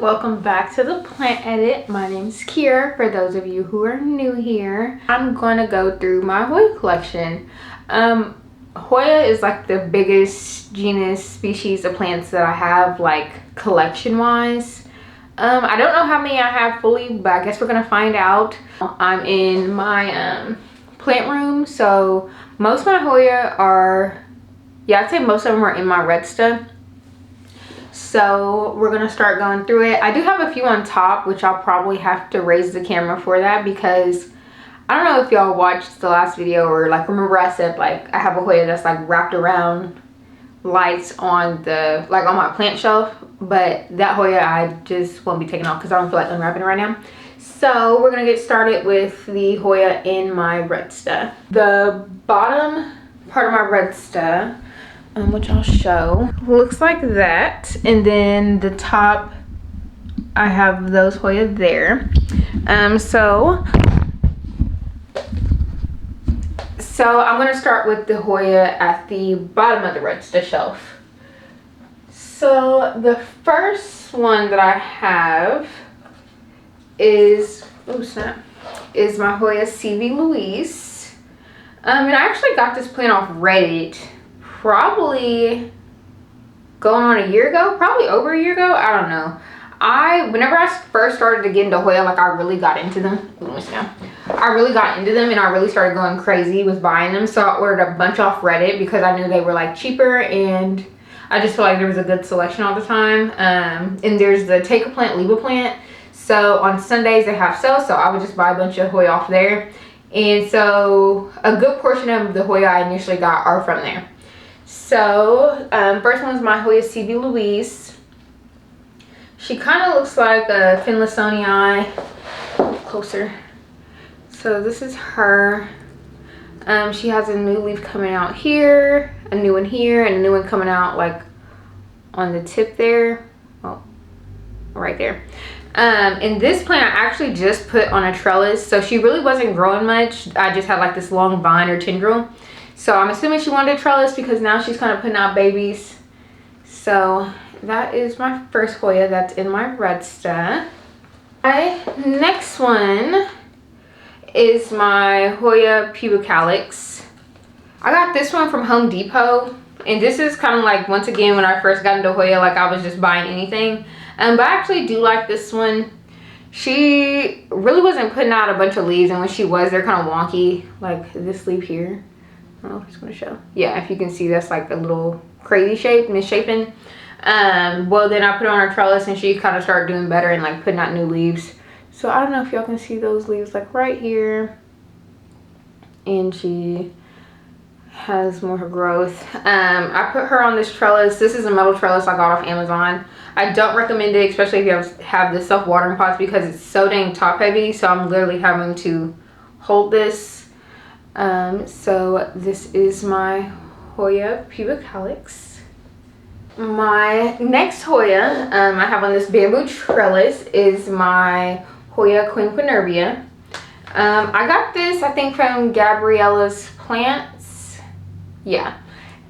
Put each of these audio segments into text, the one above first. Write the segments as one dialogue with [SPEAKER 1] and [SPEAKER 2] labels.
[SPEAKER 1] welcome back to the plant edit. My name is Kira. For those of you who are new here, I'm going to go through my Hoya collection. Hoya is like the biggest genus species of plants that I have, like collection wise. I don't know how many I have fully, but I guess we're gonna find out. I'm in my plant room, so most of my Hoya are, I'd say most of them are in my Redsta. So we're gonna start going through it. I do have a few on top, which I'll probably have to raise the camera for that, because I don't know if y'all watched the last video or like remember I said like I have a Hoya that's like wrapped around lights on the on my plant shelf, but that Hoya I just won't be taking off because I don't feel like unwrapping it right now. So we're gonna get started with the Hoya in my Redsta. The bottom part of my Redsta, which I'll show, looks like that, and then the top I have those Hoya there. So I'm gonna start with the Hoya at the bottom of the Redsta shelf. So the first one that I have is is my Hoya CV Louise. And I actually got this plant off Reddit probably going on a year ago, probably over a year ago. I don't know. Whenever I first started to get into Hoya, like I really got into them. I really got into them and I really started going crazy with buying them. So I ordered a bunch off Reddit because I knew they were like cheaper, and I just feel like there was a good selection all the time. And there's the take a plant, leave a plant. So on Sundays they have sales, so I would just buy a bunch of Hoya off there. And so a good portion of the Hoya I initially got are from there. So first one is my Hoya CV Louise. She kind of looks like a Finlaysonii. Closer. So this is her. She has a new leaf coming out here, a new one here, and a new one coming out like on the tip there. Oh, right there. And this plant I actually just put on a trellis, so she really wasn't growing much. I just had like this long vine or tendril. So I'm assuming she wanted a trellis because now she's kind of putting out babies. So that is my first Hoya that's in my Redsta. My next one is my Hoya pubicalyx. I got this one from Home Depot, and this is kind of like, once again, when I first got into Hoya, like I was just buying anything. But I actually do like this one. She really wasn't putting out a bunch of leaves, and when she was, they're kind of wonky, like this leaf here. I don't know if it's going to show. Yeah, if you can see, that's like a little crazy shape, misshapen. Well, then I put her on her trellis and she kind of started doing better and like putting out new leaves. So I don't know if y'all can see those leaves like right here. And she has more growth. I put her on this trellis. This is a metal trellis I got off Amazon. I don't recommend it, especially if you have the self-watering pots, because it's so dang top heavy. So I'm literally having to hold this. So this is my Hoya pubicalyx. My next Hoya I have on this bamboo trellis is my Hoya quinquenervia. I got this, I think, from Gabriella's Plants. Yeah.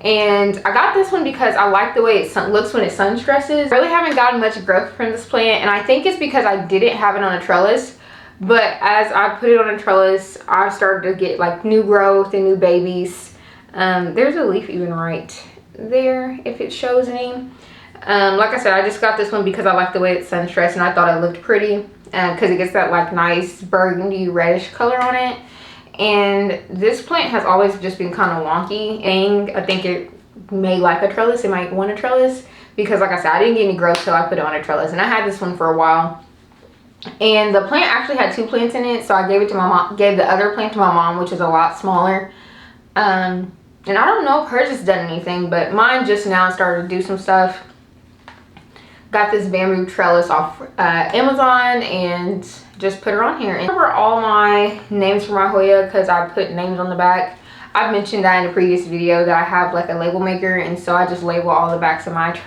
[SPEAKER 1] And I got this one because I like the way it looks when it sun stresses. I really haven't gotten much growth from this plant, and I think it's because I didn't have it on a trellis. But as I put it on a trellis, I started to get like new growth and new babies. There's a leaf even right there, if it shows any. Like I said, I just got this one because I like the way it's sun stressed, and I thought it looked pretty because it gets that like nice burgundy reddish color on it. And this plant has always just been kind of wonky, and I think it may like a trellis. It might want a trellis because, like I said, I didn't get any growth till I put it on a trellis, and I had this one for a while. And the plant actually had two plants in it, so I gave it to my mom, gave the other plant to my mom, which is a lot smaller. And I don't know if hers has done anything, but mine just now started to do some stuff. Got this bamboo trellis off Amazon and just put her on here. And remember all my names for my Hoya because I put names on the back. I've mentioned that in a previous video that I have like a label maker, and so I just label all the backs of my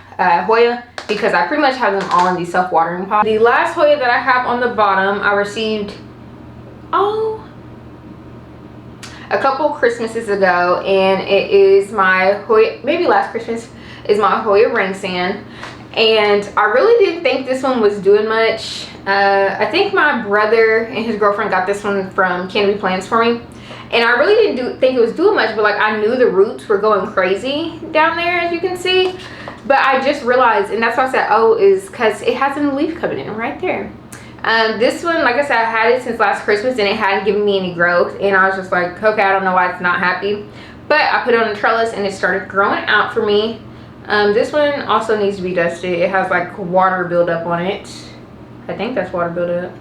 [SPEAKER 1] Hoya because I pretty much have them all in these self-watering pots. The last Hoya that I have on the bottom I received a couple Christmases ago, and it is my Hoya, maybe last Christmas, is my Hoya ring sand. And I really didn't think this one was doing much. I think my brother and his girlfriend got this one from Canopy Plants for me. And I really didn't think it was doing much, but like I knew the roots were going crazy down there, as you can see. But I just realized, and that's why I said, oh, is because it has a new leaf coming in right there. This one, like I said, I had it since last Christmas and it hadn't given me any growth. And I was just like, okay, I don't know why it's not happy. But I put it on a trellis and it started growing out for me. This one also needs to be dusted. It has like water buildup on it. I think that's water buildup.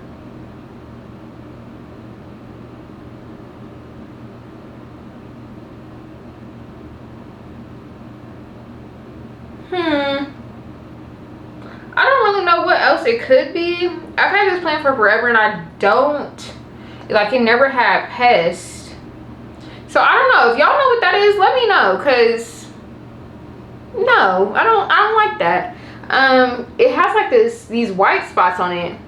[SPEAKER 1] I don't really know what else it could be. I've had this plant for forever and I don't, like, it never had pests. So I don't know. If y'all know what that is, let me know, because no, I don't like that. It has like these white spots on it.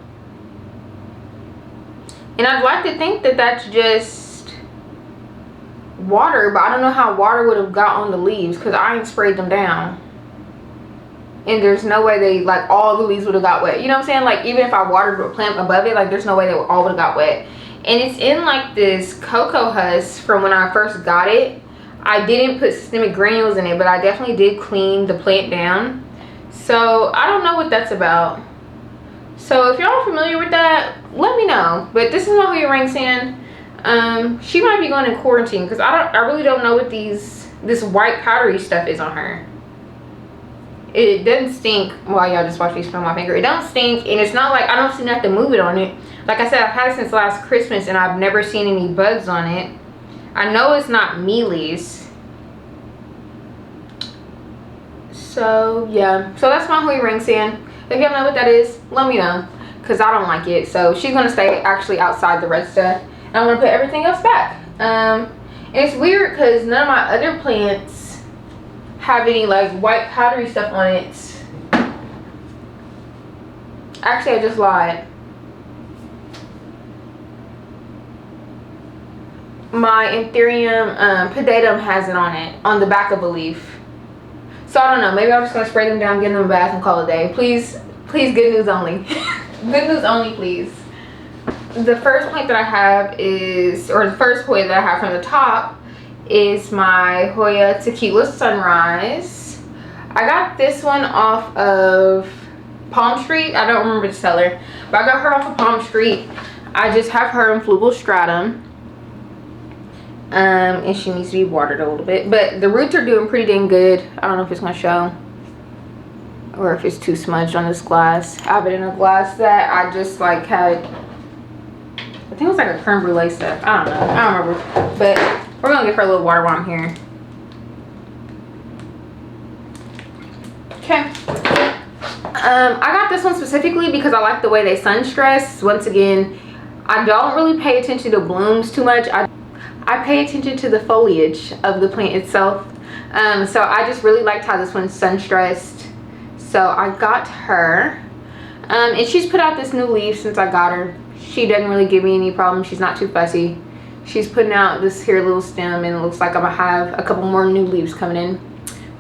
[SPEAKER 1] And I'd like to think that that's just water, but I don't know how water would have got on the leaves because I ain't sprayed them down. And there's no way they, like, all the leaves would have got wet. You know what I'm saying? Like, even if I watered a plant above it, like, there's no way they all would have got wet. And it's in, like, this cocoa husk from when I first got it. I didn't put systemic granules in it, but I definitely did clean the plant down. So, I don't know what that's about. So, if y'all are familiar with that, let me know. But this is my Hoya ring stand. She might be going in quarantine because I really don't know what this white powdery stuff is on her. It doesn't stink. Well, y'all just watch me smell my finger. It don't stink, and it's not like I don't see nothing moving on it. Like I said, I've had it since last Christmas, and I've never seen any bugs on it. I know it's not mealies. So, yeah. So, that's my Hoya ring stand. If y'all know what that is, let me know, because I don't like it. So, she's going to stay actually outside the red stuff. And I'm going to put everything else back. And it's weird, because none of my other plants have any like white powdery stuff on it. Actually, I just lied. My Anthurium pedatum has it on it, on the back of a leaf. So I don't know, maybe I'm just gonna spray them down, get them a bath, and call it a day. Please, good news only. Good news only, please. The first plant that I have is, or the first Hoya that I have from the top is my Hoya Tequila Sunrise. I got this one off of Palm Street. I don't remember the seller, but I got her off of Palm Street. I just have her in Flugel Stratum. And she needs to be watered a little bit, but the roots are doing pretty dang good. I don't know if it's gonna show or if it's too smudged on this glass. I have it in a glass that I just like had, I think it was like a creme brulee stuff. I don't know, I don't remember, but we're gonna give her a little water while I'm here. Okay. I got this one specifically because I like the way they sun stress. Once again, I don't really pay attention to blooms too much. I pay attention to the foliage of the plant itself. So I just really liked how this one's sun stressed. So I got her. And she's put out this new leaf since I got her. She doesn't really give me any problems. She's not too fussy. She's putting out this here little stem, and it looks like I'm gonna have a couple more new leaves coming in.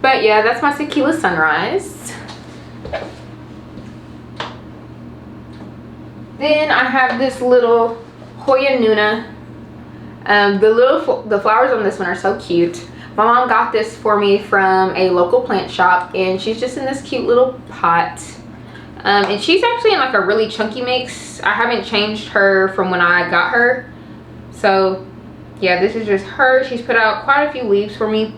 [SPEAKER 1] But yeah, that's my Tequila Sunrise. Then I have this little Hoya Nuna. The flowers on this one are so cute. My mom got this for me from a local plant shop, and she's just in this cute little pot. And she's actually in like a really chunky mix. I haven't changed her from when I got her. So yeah, this is just her. She's put out quite a few leaves for me.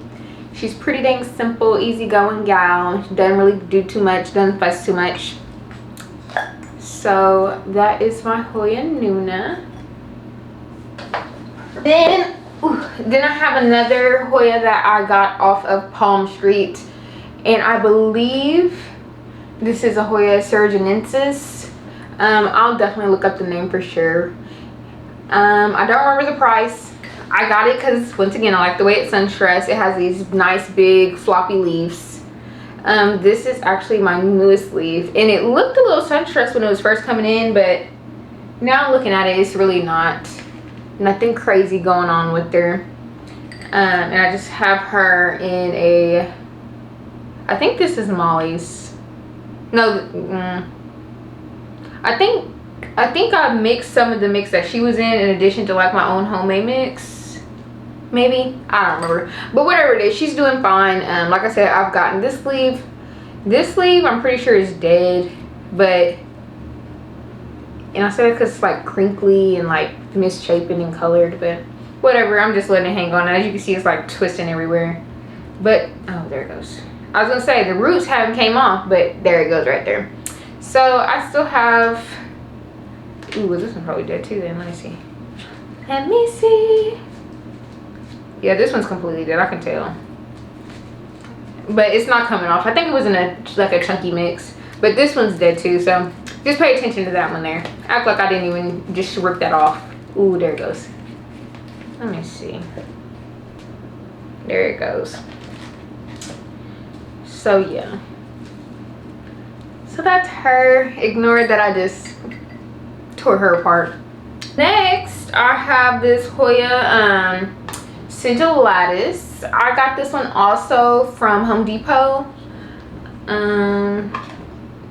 [SPEAKER 1] She's pretty dang simple, easygoing gal. She doesn't really do too much, doesn't fuss too much. So that is my Hoya Nuna. Then I have another Hoya that I got off of Palm Street, and I believe this is a Hoya aeruginosus. I'll definitely look up the name for sure. I don't remember the price. I got it because, once again, I like the way it's sun stressed. It has these nice big floppy leaves. This is actually my newest leaf, and it looked a little sun stressed when it was first coming in, but now looking at it, it's really nothing crazy going on with her. And I just have her in a, I think this is Molly's. No, I think I mixed some of the mix that she was in addition to like my own homemade mix. Maybe, I don't remember, but whatever it is, she's doing fine. Like I said, I've gotten this sleeve. This sleeve, I'm pretty sure is dead, but and I said it because it's like crinkly and like misshapen and colored, but whatever. I'm just letting it hang on. As you can see, it's like twisting everywhere. But oh, there it goes. I was gonna say the roots haven't came off, but there it goes right there. So I still have. Ooh, this one's probably dead too. Then let me see. Let me see. Yeah, this one's completely dead. I can tell. But it's not coming off. I think it was in like a chunky mix. But this one's dead too. So just pay attention to that one there. Act like I didn't even just rip that off. Ooh, there it goes. Let me see. There it goes. So yeah. So that's her. Ignore that I just tore her apart. Next, I have this Hoya sigil lattice. I got this one also from Home Depot.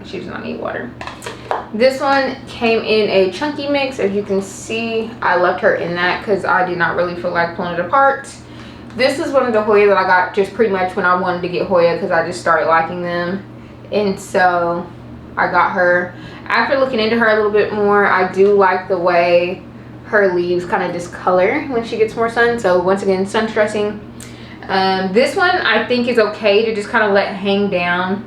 [SPEAKER 1] She does not need water. This one came in a chunky mix. As you can see, I left her in that because I did not really feel like pulling it apart. This is one of the Hoya that I got just pretty much when I wanted to get Hoya because I just started liking them. And so I got her. After looking into her a little bit more, I do like the way her leaves kind of discolor when she gets more sun. So once again, sun stressing. This one I think is okay to just kind of let hang down.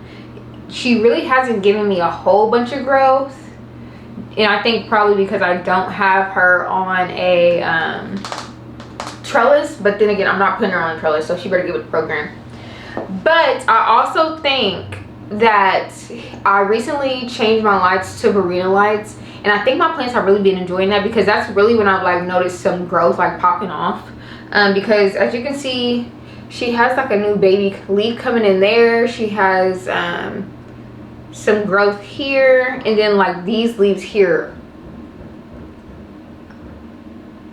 [SPEAKER 1] She really hasn't given me a whole bunch of growth. And I think probably because I don't have her on a trellis. But then again, I'm not putting her on a trellis, so she better get with the program. But I also think that I recently changed my lights to Verena lights, and I think my plants have really been enjoying that because that's really when I've like noticed some growth like popping off. Because as you can see, she has like a new baby leaf coming in there. She has some growth here, and then like these leaves here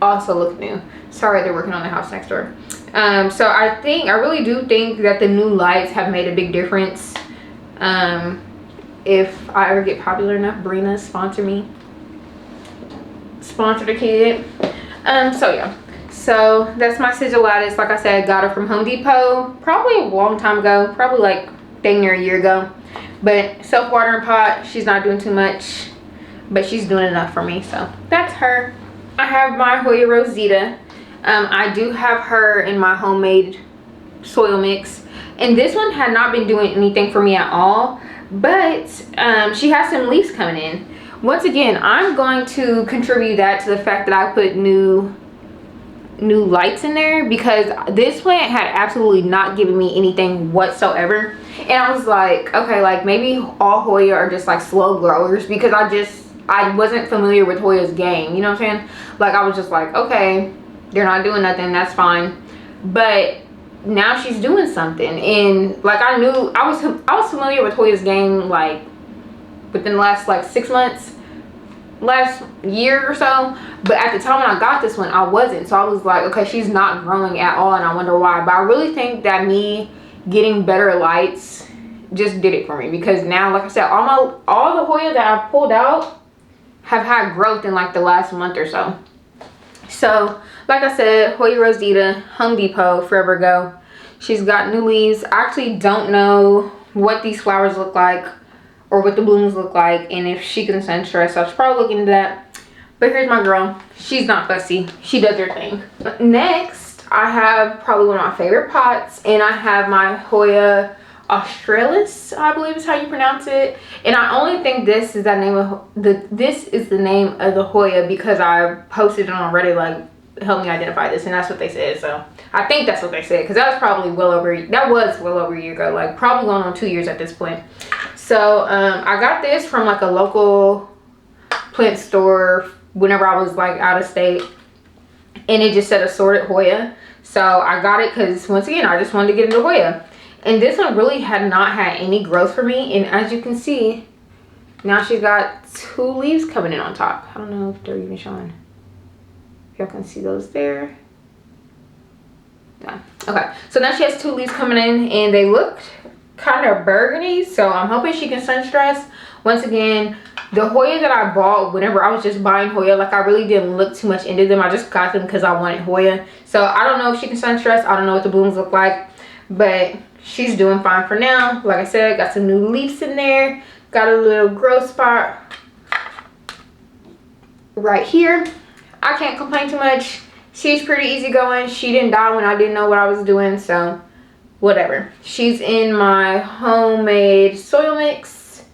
[SPEAKER 1] also look new. Sorry, they're working on the house next door. So I really do think that the new lights have made a big difference. If I ever get popular enough, Brina, sponsor me. Sponsor the kid. So yeah. So that's my sigil lattice. Like I said, I got her from Home Depot probably a long time ago. Probably like dang near a year ago. But self-watering pot, she's not doing too much. But she's doing enough for me. So that's her. I have my Hoya Rosita. I do have her in my homemade soil mix. And this one had not been doing anything for me at all. But she has some leaves coming in. Once again, I'm going to contribute that to the fact that I put new lights in there, because this plant had absolutely not given me anything whatsoever. And I was like, okay, like maybe all Hoya are just like slow growers, because I wasn't familiar with Hoya's game, you know what I'm saying? Like I was just like, okay, they're not doing nothing, that's fine. But now she's doing something, and like I knew I was familiar with Hoya's game like within the last like 6 months, last year or so, but at the time when I got this one I wasn't. So I was like, okay, she's not growing at all, and I wonder why. But I really think that me getting better lights just did it for me, because now, like I said, all the Hoya that I pulled out have had growth in like the last month or so. So like I said, Hoya Rosita, Home Depot, forever ago. She's got new leaves. I actually don't know what these flowers look like or what the blooms look like, and if she can sun stress, so I should probably look into that. But here's my girl. She's not fussy. She does her thing. Next, I have probably one of my favorite pots, and I have my Hoya Australis, I believe is how you pronounce it. And I only think this is the name of the Hoya because I posted it on Reddit, like, help me identify this, and that's what they said. So I think that's what they said, because that was probably well over a year ago, like probably going on 2 years at this point. So I got this from like a local plant store whenever I was like out of state, and it just said Assorted Hoya. So I got it because, once again, I just wanted to get into Hoya. And this one really had not had any growth for me, and as you can see, now she's got 2 leaves coming in on top. I don't know if they're even showing. Y'all can see those there. Yeah. Okay, so now she has 2 leaves coming in, and they look kind of burgundy, so I'm hoping she can sun stress. Once again, the Hoya that I bought, whenever I was just buying Hoya, like I really didn't look too much into them. I just got them because I wanted Hoya. So I don't know if she can sun stress. I don't know what the blooms look like, but she's doing fine for now. Like I said, got some new leaves in there. Got a little growth spot right here. I can't complain too much. She's pretty easygoing. She didn't die when I didn't know what I was doing, so whatever. She's in my homemade soil mix,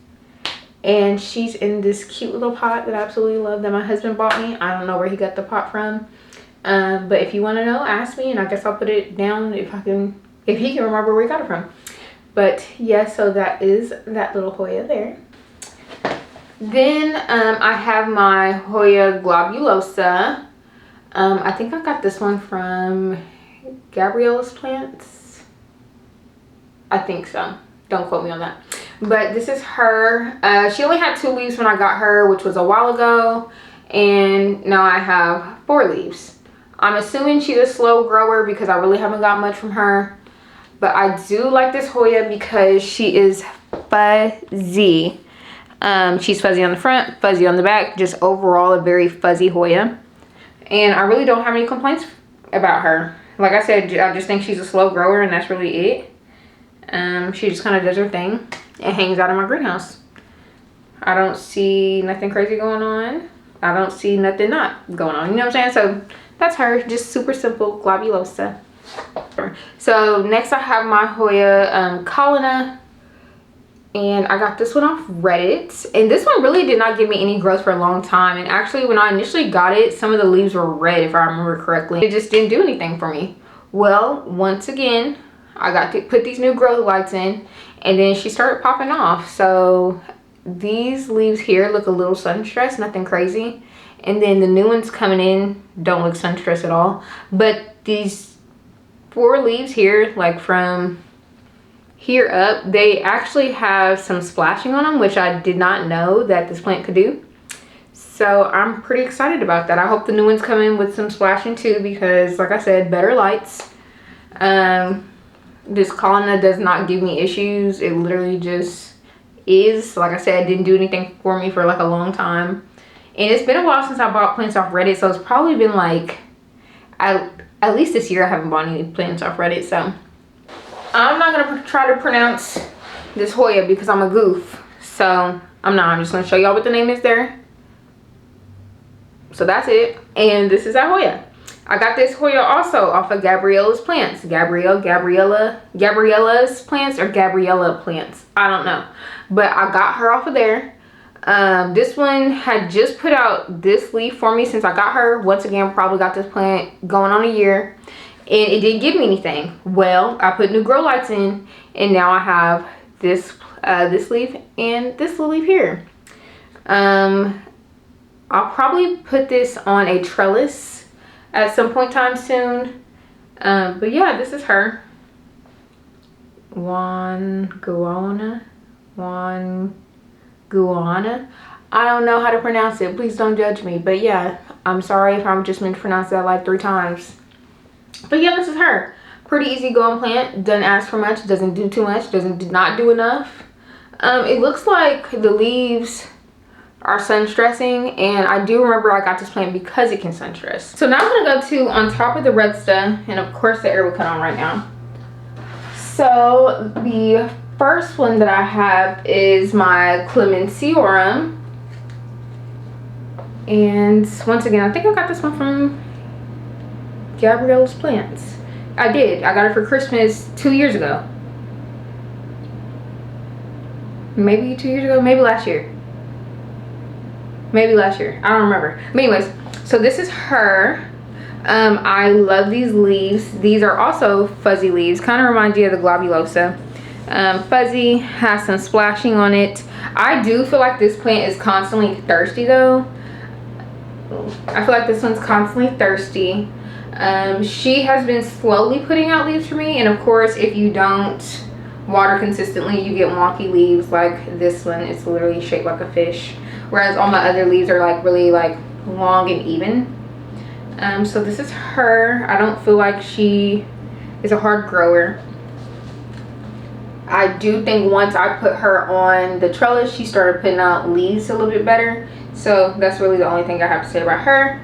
[SPEAKER 1] and she's in this cute little pot that I absolutely love that my husband bought me. I don't know where he got the pot from, but if you want to know, ask me, and I guess I'll put it down if he can remember where he got it from. But yeah, so that is that little Hoya there. Then I have my Hoya globulosa. I think I got this one from Gabriella's Plants. I think so. Don't quote me on that. But this is her. She only had 2 leaves when I got her, which was a while ago. And now I have 4 leaves. I'm assuming she's a slow grower because I really haven't got much from her. But I do like this Hoya because she is fuzzy. She's fuzzy on the front, fuzzy on the back. Just overall a very fuzzy Hoya. And I really don't have any complaints about her. Like I said, I just think she's a slow grower, and that's really it. She just kind of does her thing and hangs out in my greenhouse. I don't see nothing crazy going on. I don't see nothing not going on. You know what I'm saying? So that's her. Just super simple globulosa. So next I have my Hoya Colonna. And I got this one off Reddit, and this one really did not give me any growth for a long time. And actually, when I initially got it, some of the leaves were red, if I remember correctly. It just didn't do anything for me. Well, once again, I got to put these new growth lights in, and then she started popping off. So these leaves here look a little sun stressed, nothing crazy. And then the new ones coming in don't look sun stressed at all. But these 4 leaves here, like from here up, they actually have some splashing on them, which I did not know that this plant could do. So I'm pretty excited about that. I hope the new ones come in with some splashing too, because like I said, better lights. This Colonna does not give me issues. It literally just is. Like I said, it didn't do anything for me for like a long time. And it's been a while since I bought plants off Reddit, so it's probably been like at least this year I haven't bought any plants off Reddit. So I'm not gonna try to pronounce this Hoya because I'm a goof. So I'm just gonna show y'all what the name is there. So that's it. And this is that Hoya. I got this Hoya also off of Gabriella's Plants. Gabriella's Plants or Gabriella Plants. I don't know. But I got her off of there. This one had just put out this leaf for me since I got her. Once again, probably got this plant going on a year. And it didn't give me anything. Well, I put new grow lights in, and now I have this leaf and this little leaf here. I'll probably put this on a trellis at some point in time soon. But yeah, this is her. Guana. I don't know how to pronounce it. Please don't judge me. But yeah, I'm sorry if I'm just meant to pronounce that like 3 times. But yeah, this is her. Pretty easy going plant. Doesn't ask for much. Doesn't do too much. Did not do enough. It looks like the leaves are sun stressing, and I do remember I got this plant because it can sun stress. So now I'm gonna go to on top of the Redsta, and of course the air will cut on right now. So the first one that I have is my Clemenciorum, and once again I think I got this one from Gabriella's Plants. I did. I got it for Christmas 2 years ago. Maybe 2 years ago, maybe last year. I don't remember. But anyways, so this is her. I love these leaves. These are also fuzzy leaves. Kind of remind you of the globulosa. Fuzzy, has some splashing on it. I do feel like this plant is constantly thirsty though. I feel like this one's constantly thirsty. She has been slowly putting out leaves for me, and of course if you don't water consistently you get wonky leaves like this one. It's literally shaped like a fish, whereas all my other leaves are like really like long and even. So this is her. I don't feel like she is a hard grower. I do think once I put her on the trellis, she started putting out leaves a little bit better. So that's really the only thing I have to say about her,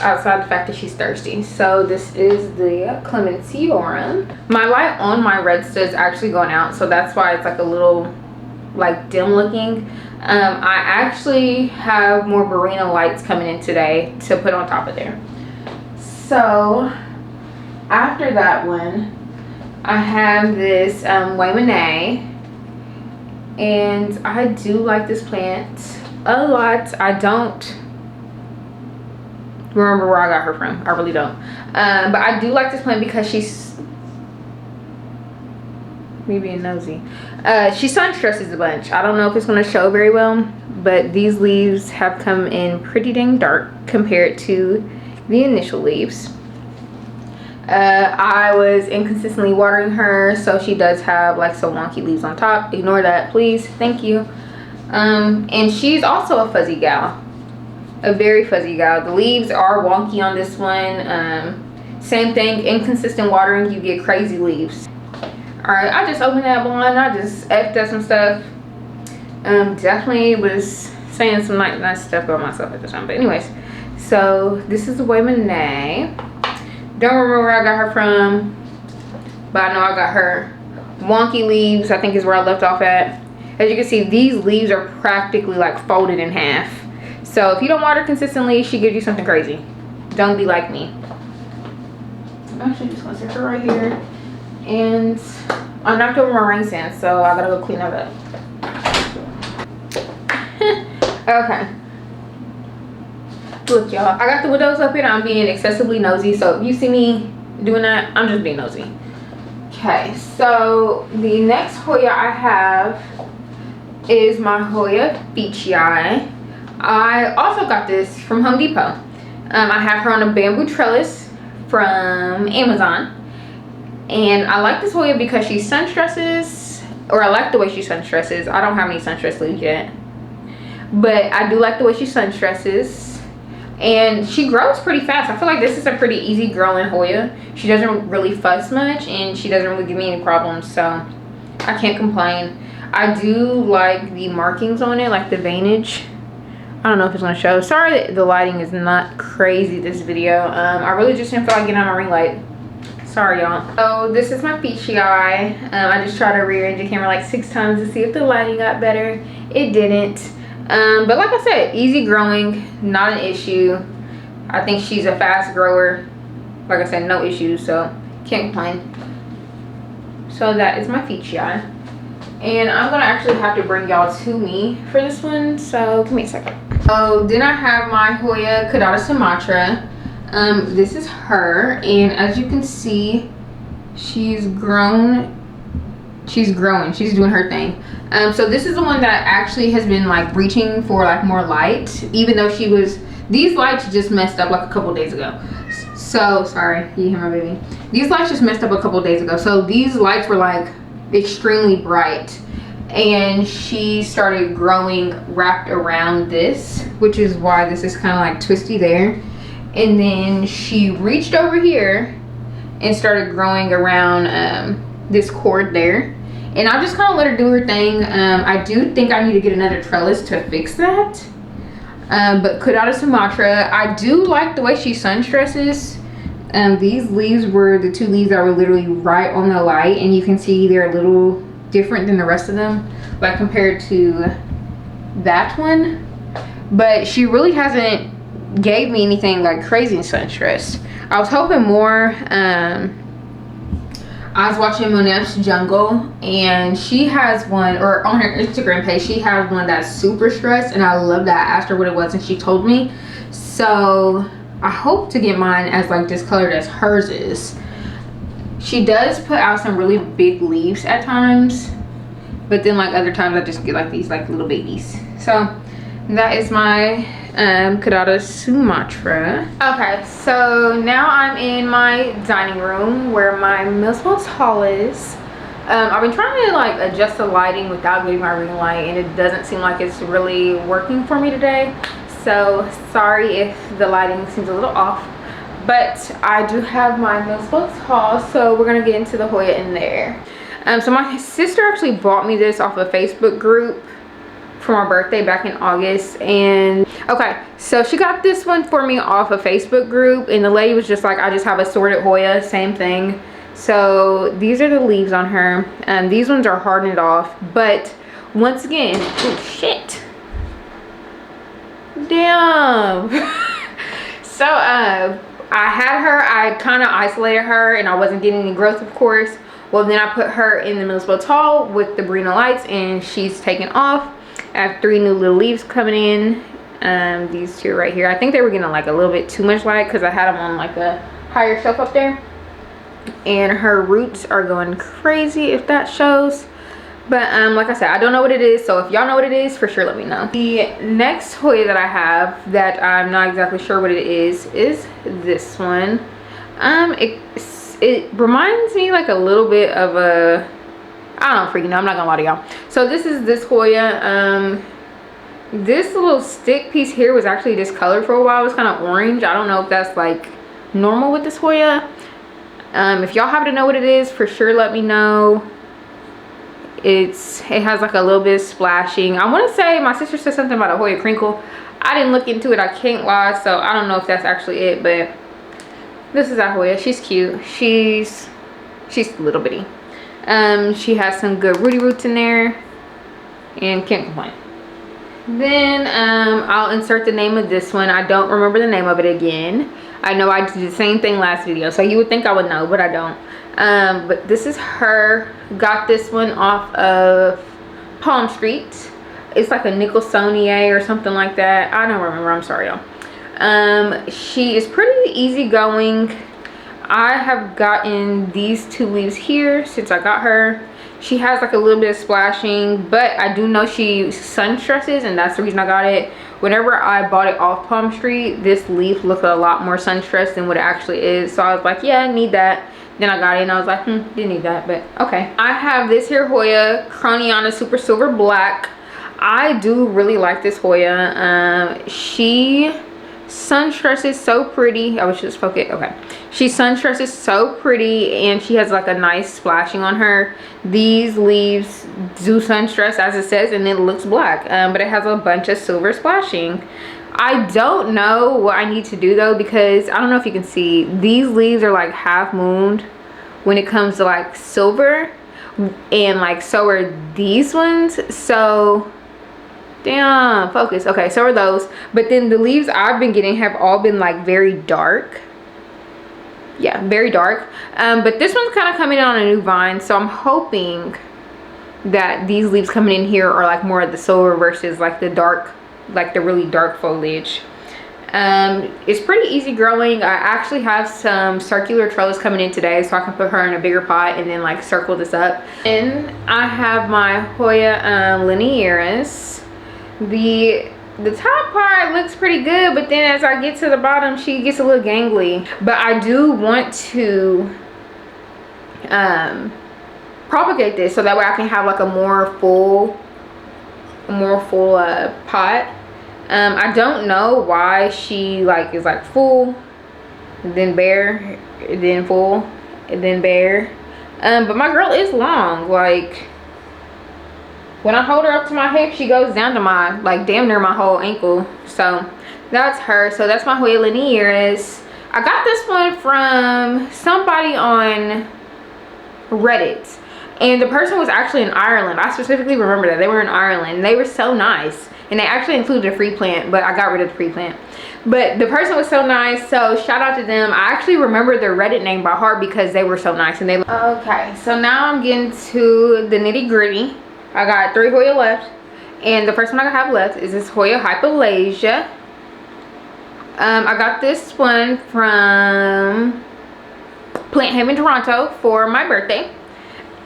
[SPEAKER 1] outside the fact that she's thirsty. So this is the Clementiorum. My light on my Redsta is actually going out, so that's why it's like a little like dim looking. I actually have more Barina lights coming in today to put on top of there. So after that one, I have this Waymanay, and I do like this plant a lot. I don't remember where I got her from. I really don't. But I do like this plant because she's me being nosy. She sun stresses a bunch. I don't know if it's going to show very well, but these leaves have come in pretty dang dark compared to the initial leaves. I was inconsistently watering her, so she does have like some wonky leaves on top. Ignore that, please. Thank you. And she's also a fuzzy gal, a very fuzzy gal. The leaves are wonky on this one. Same thing, inconsistent watering, you get crazy leaves. All right, I just opened that blind. I just effed up some stuff. Definitely was saying some nice stuff about myself at the time, but anyways, so this is the Waymanay. Don't remember where I got her from, but I know I got her. Wonky leaves, I think, is where I left off at. As you can see, these leaves are practically like folded in half. So if you don't water consistently, she gives you something crazy. Don't be like me. I'm actually just gonna set her right here. And I knocked over my rain stand, so I gotta go clean that up. Okay. Look, y'all, I got the windows up here. I'm being excessively nosy, so if you see me doing that, I'm just being nosy. Okay, so the next Hoya I have is my Hoya Beachy-Eye. I also got this from Home Depot. I have her on a bamboo trellis from Amazon, and I like this Hoya because she sun stresses, or I like the way she sun stresses. I don't have any sun stress leaves yet, but I do like the way she sun stresses. And she grows pretty fast. I feel like this is a pretty easy growing Hoya. She doesn't really fuss much, and she doesn't really give me any problems, so I can't complain. I do like the markings on it, like the veinage. I don't know if it's gonna show. Sorry that the lighting is not crazy this video. I really just didn't feel like getting on my ring light. Sorry, y'all. So this is my Beachy-Eye. I just tried to rearrange the camera like 6 times to see if the lighting got better. It didn't. But like I said, easy growing, not an issue. I think she's a fast grower. Like I said, no issues, so can't complain. So that is my Beachy-Eye. And I'm gonna actually have to bring y'all to me for this one, so give me a second. Oh, then I have my Hoya Caudata Sumatra. This is her, and as you can see, she's grown. She's growing, she's doing her thing. So this is the one that actually has been like reaching for like more light, even though she was, these lights just messed up like a couple days ago. So sorry, you hear my baby? These lights just messed up a couple days ago. So these lights were like extremely bright, and she started growing wrapped around this, which is why this is kind of like twisty there. And then she reached over here and started growing around this cord there, and I just kind of let her do her thing. I do think I need to get another trellis to fix that, but Caudata Sumatra, I do like the way she sun stresses. These leaves were the 2 leaves that were literally right on the light, and you can see they're a little different than the rest of them, like compared to that one. But she really hasn't gave me anything like crazy in sun stress. I was hoping more. I was watching Monef's Jungle, and she has one, or on her Instagram page, she has one that's super stressed, and I love that. I asked her what it was, and she told me. So I hope to get mine as like discolored as hers is. She does put out some really big leaves at times, but then like other times I just get like these like little babies. So that is my Caudata Sumatra. Okay, so now I'm in my dining room where my Millspoils haul is. I've been trying to like adjust the lighting without getting my ring light, and it doesn't seem like it's really working for me today. So sorry if the lighting seems a little off, but I do have my Millspoils haul, so we're gonna get into the Hoya in there. So my sister actually bought me this off a Facebook group for my birthday back in August. And okay, so she got this one for me off a Facebook group, and the lady was just like, I just have Assorted Hoya, same thing. So these are the leaves on her. These ones are hardened off, but once again, oh shit, damn. So I had her, I kind of isolated her and I wasn't getting any growth, of course. Well, then I put her in the municipal tall with the Brina lights, and she's taken off. I have 3 new little leaves coming in. These 2 right here, I think they were getting like a little bit too much light because I had them on like a higher shelf up there, and her roots are going crazy, if that shows. But like I said, I don't know what it is, so if y'all know what it is, for sure let me know. The next Hoya that I have that I'm not exactly sure what it is this one. It reminds me like a little bit of a, I don't freaking know, I'm not gonna lie to y'all. So this is this Hoya. This little stick piece here was actually discolored for a while. It was kind of orange. I don't know if that's like normal with this Hoya. If y'all happen to know what it is, for sure let me know. It has like a little bit of splashing. I want to say my sister said something about a Hoya crinkle. I didn't look into it, I can't lie, so I don't know if that's actually it, but this is our Hoya. She's cute. She's a little bitty. She has some good rooty roots in there and can't complain. Then I'll insert the name of this one. I don't remember the name of it again. I know I did the same thing last video, so you would think I would know, but I don't. But this is her. Got this one off of Palm Street. It's like a Nicholsonier or something like that. I don't remember, I'm sorry y'all. She is pretty easygoing. I have gotten these 2 leaves here since I got her. She has like a little bit of splashing, but I do know she sun stresses, and that's the reason I got it. Whenever I bought it off Palm Street, this leaf looked a lot more sun stressed than what it actually is, so I was like, yeah, I need that. Then I got it and I was like, didn't need that, but okay. I have this here Hoya, Croniana Super Silver Black. I do really like this Hoya. She sun stresses so pretty. I wish it was focused. Okay. She sun stresses so pretty, and she has like a nice splashing on her. These leaves do sun stress as it says, and it looks black, but it has a bunch of silver splashing. I don't know what I need to do though, because I don't know if you can see, these leaves are like half mooned when it comes to like silver, and like so are these ones. So damn, focus. Okay, so are those, but then the leaves I've been getting have all been like very dark. Yeah, very dark. But this one's kind of coming in on a new vine, so I'm hoping that these leaves coming in here are like more of the silver versus like the dark, like the really dark foliage. It's pretty easy growing. I actually have some circular trellis coming in today, so I can put her in a bigger pot and then like circle this up. And I have my Hoya linearis. The top part looks pretty good, but then as I get to the bottom, she gets a little gangly. But I do want to propagate this so that way I can have like a more full pot. I don't know why she like is like full, then bare, then full, and then bare. But my girl is long. Like when I hold her up to my hip, she goes down to my like damn near my whole ankle. So that's her. So that's my Hoya linearis. I got this one from somebody on Reddit, and the person was actually in Ireland. I specifically remember that they were in Ireland. They were so nice, and they actually included a free plant, but I got rid of the free plant. But the person was so nice, so shout out to them. I actually remember their Reddit name by heart because they were so nice. And they okay, so now I'm getting to the nitty gritty. I got 3 Hoya left, and the first one I have left is this Hoya Hypalasia. I got this one from Plant Haven Toronto for my birthday,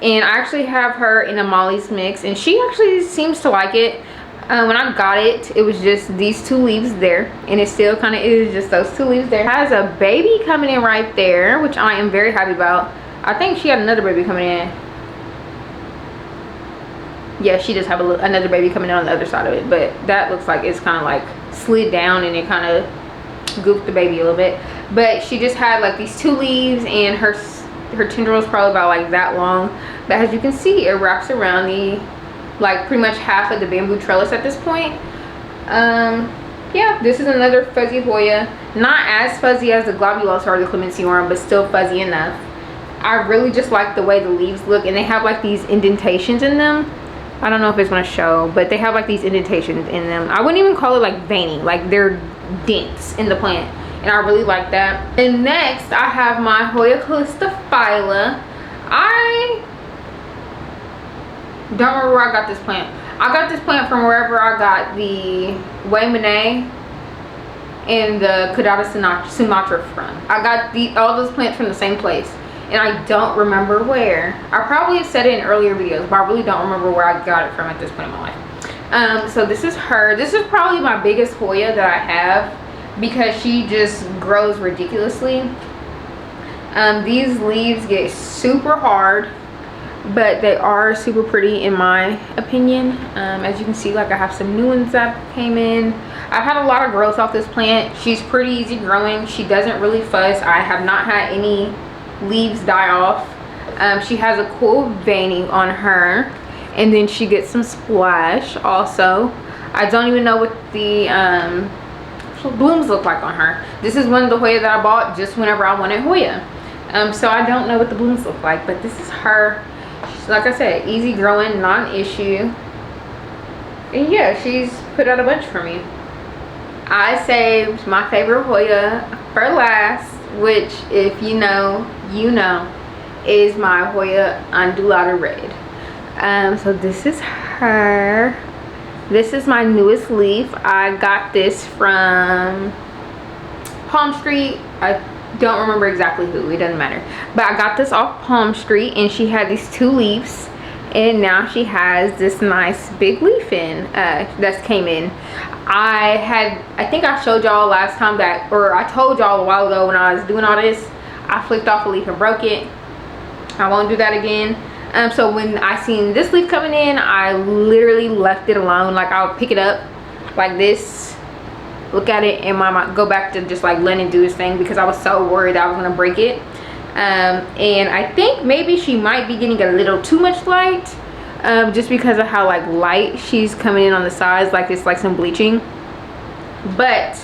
[SPEAKER 1] and I actually have her in a Molly's mix, and she actually seems to like it. When I got it, it was just these 2 leaves there, and it still kind of is just those 2 leaves there. It has a baby coming in right there, which I am very happy about. I think she had another baby coming in. Yeah, she does have another baby coming in on the other side of it, but that looks like it's kind of like slid down and it kind of goofed the baby a little bit. But she just had like these 2 leaves, and her her tendril is probably about like that long, but as you can see, it wraps around the like pretty much half of the bamboo trellis at this point. Yeah, this is another fuzzy Hoya, not as fuzzy as the Globulos or the Clemency, but still fuzzy enough. I really just like the way the leaves look, and they have like these indentations in them. I don't know if it's gonna show, but they have like these indentations in them. I wouldn't even call it like veining, like they're dents in the plant, and I really like that. And next I have my Hoya calistophylla. I don't remember where I got this plant. I got this plant from wherever I got the Waymane and the Caudata Sumatra from. I got all those plants from the same place, and I don't remember where. I probably have said it in earlier videos, but I really don't remember where I got it from at this point in my life. So this is her. This is probably my biggest Hoya that I have because she just grows ridiculously. These leaves get super hard, but they are super pretty in my opinion. As you can see, like I have some new ones that came in. I've had a lot of growth off this plant. She's pretty easy growing. She doesn't really fuss. I have not had any leaves die off. She has a cool veining on her, and then she gets some splash also. I don't even know what the blooms look like on her. This is one of the Hoya that I bought just whenever I wanted Hoya. So I don't know what the blooms look like, but this is her. Like I said, easy growing, not an issue. And yeah, she's put out a bunch for me. I saved my favorite Hoya for last, which if you know, you know, is my Hoya undulatta red. So this is her. This is my newest leaf. I got this from Palm Street. I don't remember exactly who, it doesn't matter, but I got this off Palm Street, and she had these 2 leaves, and now she has this nice big leaf in that came in. I think I showed y'all last time that, or I told y'all a while ago when I was doing all this, I flipped off a leaf and broke it. I won't do that again. So when I seen this leaf coming in, I literally left it alone. Like I'll pick it up like this, look at it, and go back to just like letting it do its thing, because I was so worried I was gonna break it. And I think maybe she might be getting a little too much light, just because of how like light she's coming in on the sides, like it's like some bleaching. But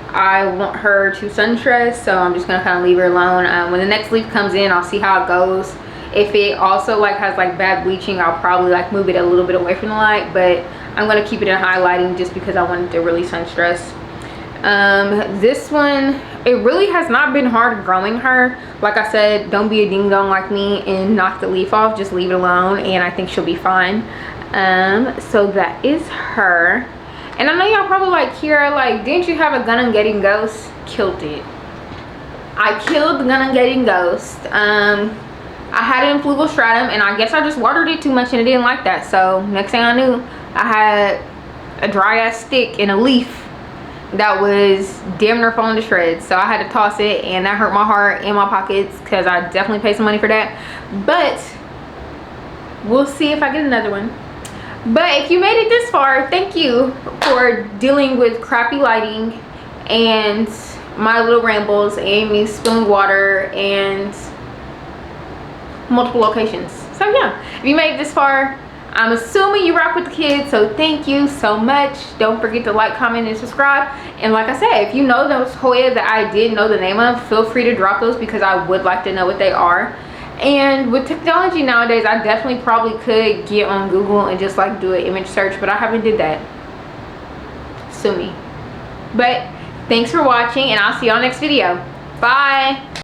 [SPEAKER 1] I want her to sun stress, so I'm just gonna kind of leave her alone. When the next leaf comes in, I'll see how it goes. If it also like has like bad bleaching, I'll probably like move it a little bit away from the light, but I'm gonna keep it in highlighting just because I wanted to really sun stress. This one, it really has not been hard growing her. Like I said, don't be a ding dong like me and knock the leaf off, just leave it alone, and I think she'll be fine. So that is her. And I know y'all probably like, Kira, like, didn't you have a Gunungating ghost? Killed it. I killed the Gunungating ghost. I had it in Flugel stratum, and I guess I just watered it too much and it didn't like that. So next thing I knew, I had a dry ass stick and a leaf that was damn near falling to shreds. So I had to toss it, and that hurt my heart and my pockets because I definitely paid some money for that. But we'll see if I get another one. But if you made it this far, thank you for dealing with crappy lighting and my little rambles and me spilling water and multiple locations. So yeah, if you made it this far, I'm assuming you rock with the kids, so thank you so much. Don't forget to like, comment, and subscribe. And like I said, if you know those Hoya that I did know the name of, feel free to drop those because I would like to know what they are. And with technology nowadays, I definitely probably could get on Google and just like do an image search, but I haven't did that. Sue me. But thanks for watching, and I'll see y'all next video. Bye.